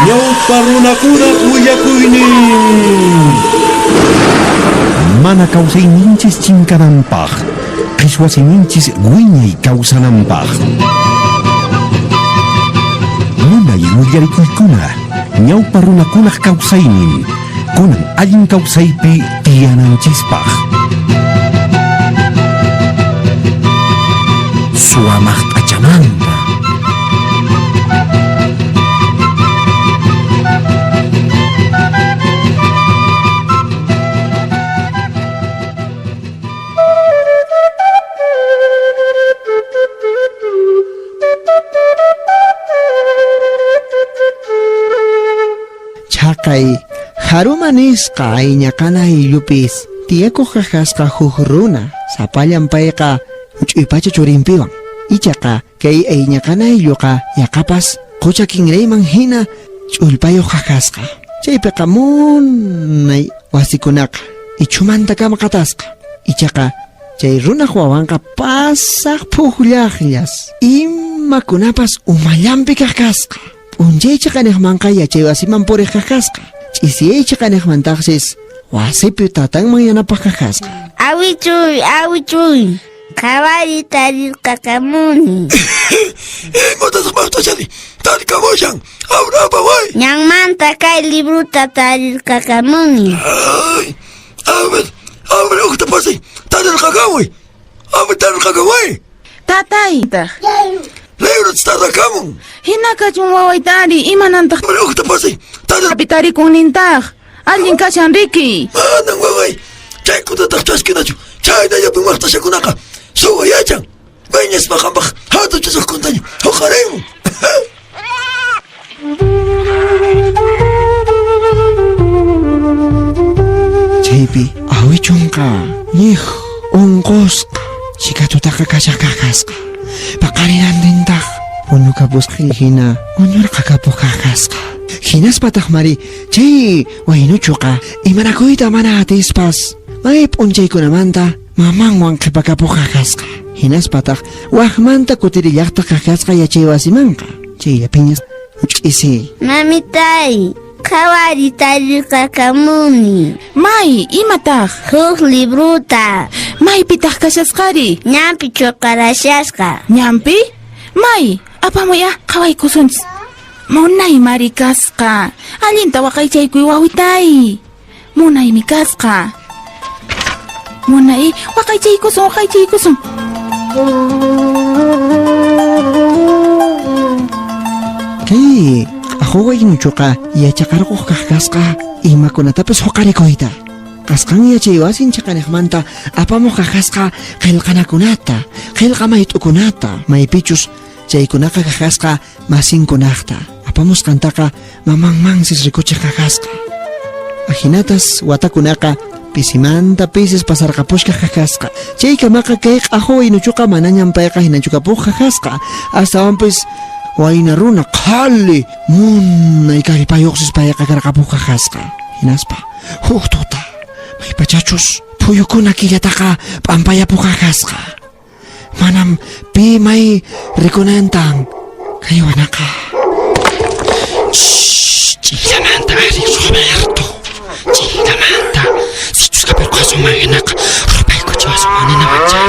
ñawpa runakuna willakuynin. Mana kawsayninchis chinkananpaq, qhichwasininchis wiñay kawsananpaq. Munay willarikuykuna, ñawpa runakunaq kawsaynin, kunan allin kawsaypi tiyananchispaq. Suwamaq p'achamanta. Chaqay harumanisqa ayñaqana illupis tiyakuq kaqasqa huk runa sapallan payqa ch'uypacha churinpiwan ichaqa kay ayñaqana illuqa yaqapas qucha kinrayman hina ch'ulpayuq kaqasqa chaypiqa munay wasikunaqa ichumanta kama qatasqa ichaqa chay runaq wawanqa pasaq pukllaqllas imakunapas umallampi kaqasqa p'unchaycha qaniqmanqa yachay wasiman puriq kaqasqa ch'isiyaycha qaniqmantaqsis wasipi tatanman yanapaq kaqasqa awichuy kawallita rirqakamuni Imatataq maqtachani tarikamushan awrapa way. ñanmanta kay libruta tarirqakamuni Ay, a ver, ukta pasay tarirqakamuy. Tarirqakamay. Tatayta, Libro tarakamun. hinakachun wawaytari imanantaq A ver, ukta pasay kapitari kunintaj. Alguien kashan Ricky. Manan waway. Chaykunataq chaskinachu. Chayna yapin maqtashakunaqa suwayachan. Weñas maqamaq hatu chasaqkuntañu huqaraymun. chaypi awichunqa ñiq unqusqa chikatutaqa kashaqaqasqa paqarinantintaq uñukapusqa hina uñurqakapuq kaqasqa hinaspataq mari chay waynuchuqa imanakuyta mana atispas may p'unchaykunamanta mamanwan qhipakapuq kaqasqa hinaspataq waqmanta kutirillaqta kaqasqa yachay wasimanqa chayllapiñas ch'isi mamitay kawallita rirqakamuni May, imataj. huk libruta May pitaq kashasqari. ñampi chuqarashasqa Ñampi? May, apamuya qhawaykusunchis. Munay mari kasqa. Allinta waqaychaykuy wawitay. Munaymi kasqa. Munay, waqaychaykusun. kay aquwaynuchuqa yachaqarquq kaqkasqa imakunatapas huqarikuyta qasqan yachay wasincha qaniqmanta apamuq kaqkasqa qillqanakunata qillqamay t'ukunata maypichus chaykunaqa kaqkasqa masinkunaqta apamusqantaqa mamanmansis rikuchiq kaqkasqa ajinatas watakunaqa pisimanta pisis pasarqapushqa kaqkasqa chaykamaqa kay q'aquwaynuchuqa manañan payqa hinachukapuq kaqkasqa astawanpis wayna runa qhalli munay kallpayuqsis payqa karqapuq kaqkasqa hinaspa huk tuta maypachachus phuyukuna killataqa p'ampayapuq kaqkasqa manam pi may rikunantan kay wanaqa chillamanta ari Roberto chillamanta sichusqa pirqasuman hinaqa rupaykuchiwasumanina wanchay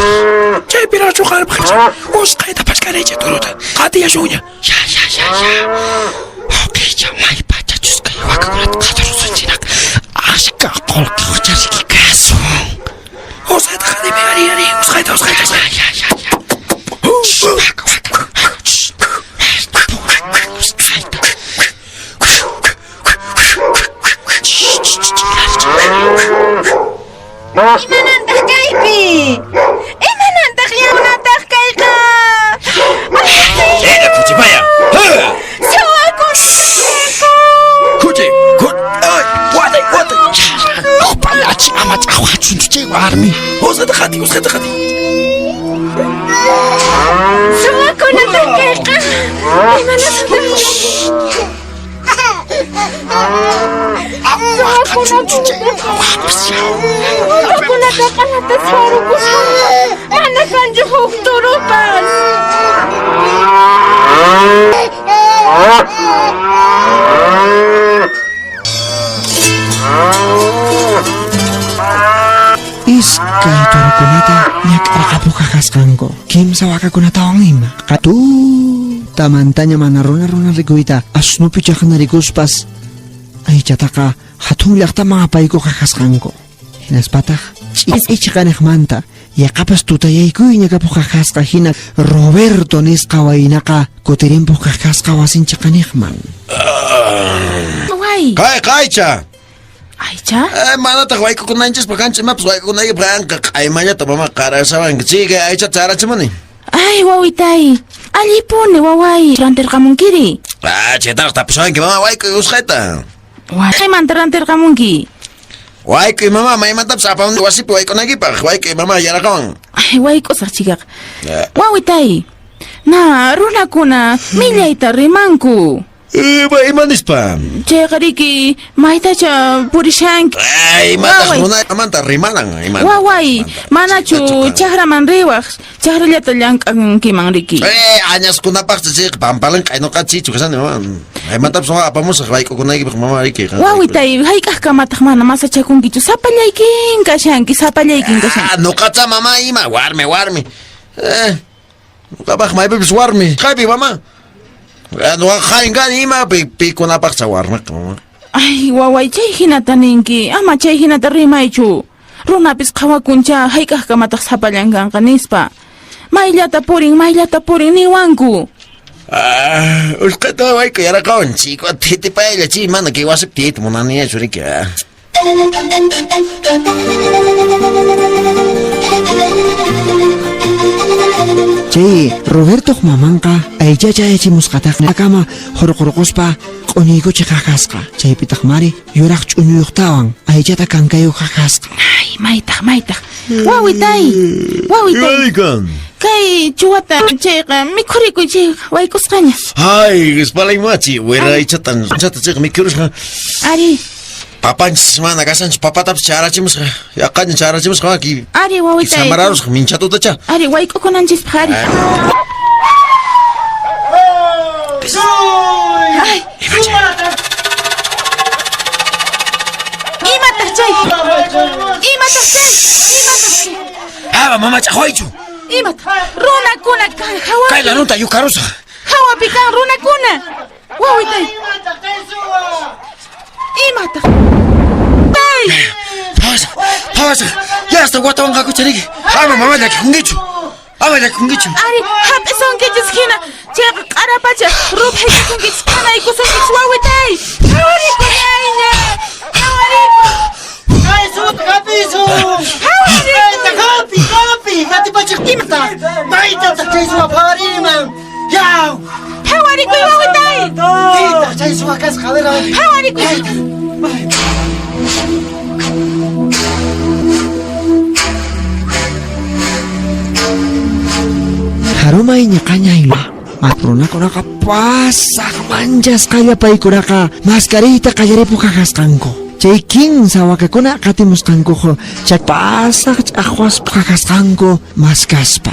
Chay pirachu qalpaqcha. Usqayta paskaraycha turuta. Qatiya shuña. Ya. Oqiycha maypachachusqa wakakunata qatarusunchinak ashka qolqa huchariki kasun. Usqayta qadimi ari. Usqayta. Ya. Imanantaq kaypi. Imanantaq yawnataq kayqa. Kuchipaya. Kuchi. Ay, watay. Palachi ama ch'awachunchu chay warmi. Usqayta qati. Suwakunataq kayqa. Imanantaq. jajasqanku kimsa wakakunatawan ima tamantaña mana runa rikuyta asnupi chaqnarikuspas aychataqa hatun llaqtaman apayku jajasqanku hinaspataq ch'ichqaniqmanta yaqapas tutayaykuy ñakapuq jajasqa hina Roberto nisqa waynaqa kutirinpuq jajasqa wasinchaqaniqman Wai. Kaycha. Aycha. Manataq waykukunanchis kanchis imapas waykukunayki branca qaymallata mama qarasawanki chika aycha charachimani. Ay, wawitay. Allipuni, waway. Rantirqamunkiri. Chaytaraq tapusawanki mama waykuy usqayta. Waymanta rantirqamunki. Waykuy mama maymantapas apamunki wasipi waykunaykipaq waykuy mama yaraqawan. Ay, wayk'usaq chikaq. Wawitay. Na, runakuna millayta rimanku. Imanispa. Chayqariki maytacha purishanki. Imataq munayamanta rimanan. Waway, manachu chaqraman riwaq. Chaqrallata llank'ankiman riki. Añaskunapaqta chayqa pampalan qaynuqa chichu kasani mama. Maymantapas apamusaq waykukunaykipaq mama riki. Wawitay, hayk'aq kamataq mana masachakunkichu. Sapallaykin kashanki. Nuqacha mama ima warmi. Nuqapaq maypipis warmi. Qaypi mama. Nuqaqaynqani ima pikunapaqcha warmiqa mama. Ay, waway, chay hinata ninki. Ama chay hinata rimaychu. Runapis qhawakuncha hayk'aq kamataq sapallankanqa nispa. Mayllata purin niwanku. Usqayta wayku yaraqawan chikwa titipaylla chi mana kay wasip titimunaniyachu riki. Chay Roberto mamanqa aychacha aychimusqataqmi akama hurqurquspa q'uniykuchi qaqasqa chaypitaq mari yuraq ch'uñuyuqtawan aychata kankayuq qaqasqa. Ay, maytaq. Wawitay. Yaykan. Kay chuwata chayqa mikhurikuy chay waykusqaña. Ay, ispalaymachi wira aychatan chayqa mikhurusqa. Ari. Papanchis mana kasanchis papatapas charachimusqa yaqaña charachimusqa ki. Ari, wawitay. Samararusqa minchatutacha. Ari, waykukunanchispaq ari. Ay. Imataq chay. Mama chaqwaychu. Runakuna hawa. Kay lanuta yukarusa. Hawapi kan runakuna. Wawitay. Imataq. Ay. Pasa. Ya está guatawan kakuchariki. Mama llakikunkichu. Ari, hap'isonkichis hina. Chayqa q'arapacha ruphayk'isunkichis qanaykusunkichis wawitay. Hawarikuyayña. Hawarikuy wawitay. Hawarikuy. Harumay ñaqañayla runakunaqa pasaq manchas qallapaykunaqa mascarita qallaripuq qaqasqanku chay kinsa wakakuna qatimusqankuqa chay pasaq ch'aqwaspa qaqasqanku maskaspa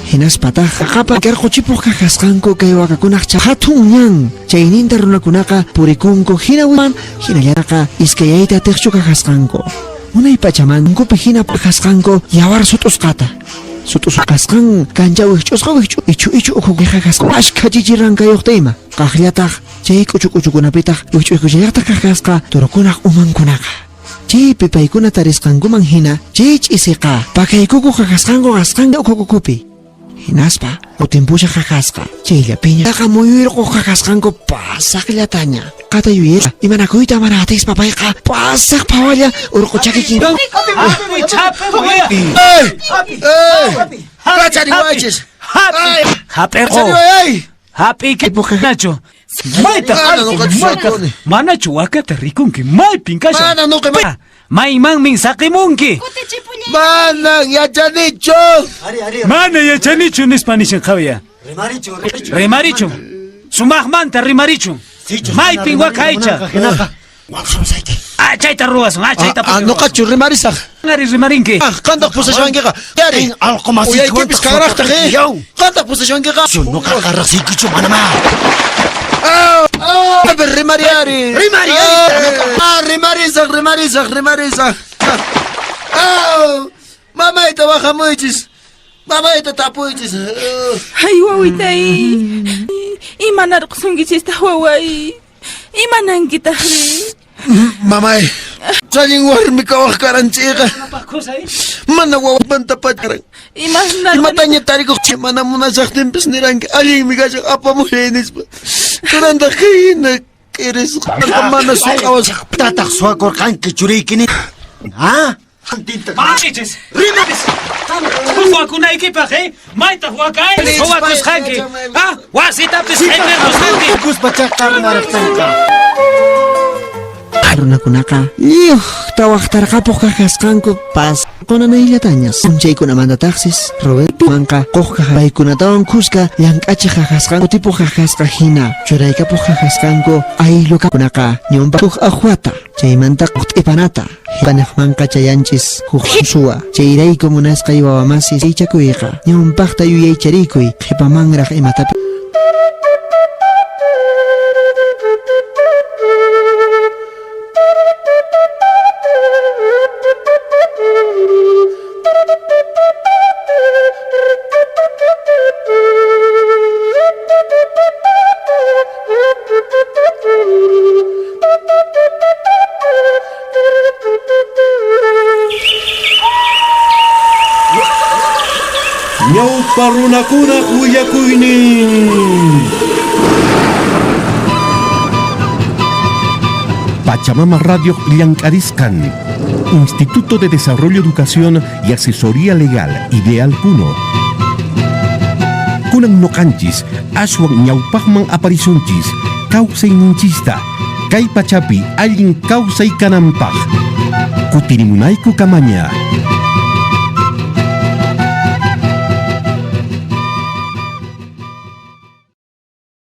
hinaspataq qaqapa karquchipuq qaqasqanku kay wakakunaq hatun ñan chayninta runakunaqa purikunku hinawan hinallaqa iskayayta tiqchu qaqasqanku unay pachamankupi hina qaqasqanku yawar sut'usqata Sutusqasqan kanchawiq ch'usqawiq ichu ukhuqiqa kasqa ashkha chichirankayuqta ima qaqllataq chay k'uchukunapitaq wich'uykuyallaqta qaqasqa turukunaq umankunaqa chaypi paykuna tarisqankuman hina chay ch'isiqa pakaykuku qaqasqanku qasqanka ukhukukupi hinaspa utimpusha qaqasqa chayllapiña muyurqu qaqasqanku pasaqllataña qatayuyqa imanakuyta mana atispa payqa pasaq phawalla urquchakikin Kachari waychis. Happy que Nacho. Manachu wakata rikunki may pinkasha. Mana nuqi May min saqimunki. Mana yachanichu. Mana yachanichu nispanishan qawya. Rimarichu. Sumaqmanta rimarichu. May pin wakaycha. Chayta ruwasun, chayta puso. Nuqachu rimarisaq. Rimarinki. Qantaq pusashawankiqa. Yari. Uyaykipis kanraqtaq qantaq pusashawankiqa. Nuqaqa riqsinkichu manama. Rimariari. Rimarisaq. Mamayta waqamuychis. Mamay, tatapoy chis. Ay, wawitay. Imanaraq sungisista waway. Imanan kita rin. Mamay, saling warmi ka wakaran chika. Manawawag man tapat karang. Imatanya tari ko mana muna saktin pis nirang aling migasang apa mo henis pa. Karanda kayo na kiris mana sukawas. Tatakso ako kang kicurikin. Ha? Makiches! Rimatis! Huwa kuna ekipaje, maita huwa kai, huwa kushanki. Ha? Wasita pishepe kushanki. Gus baca kang maraksanka. Karena kunaka, tawak tarakapok kakaskanko pas ko na nailatanya. Sunchay ko naman na taksis, Robert Mangka, koh kakabay ko na tawang kuska, yang kachi kakaskanko tipo kakaskahina. Churay ka po kakaskanko, ay luka kunaka, nyong bakuk akwata, chay mantak ipanata. Panak mangka chayanchis, hukusua, chay ray ko munas kayo wawamasi, chay chakuika, nyong bakta yuyay charikoy, kipamangrak imatapi. Nyaw parunakunak uyakuynin. Pachamama Radio Llancariscan, Instituto de Desarrollo, Educación y Asesoría Legal, Ideal Puno. Kunang nokanchis, aswang ñawpaqman aparisunchis, kawsay ninchista, kay pachapi allin kawsay kananpaq. Kutirimunayku kamaña.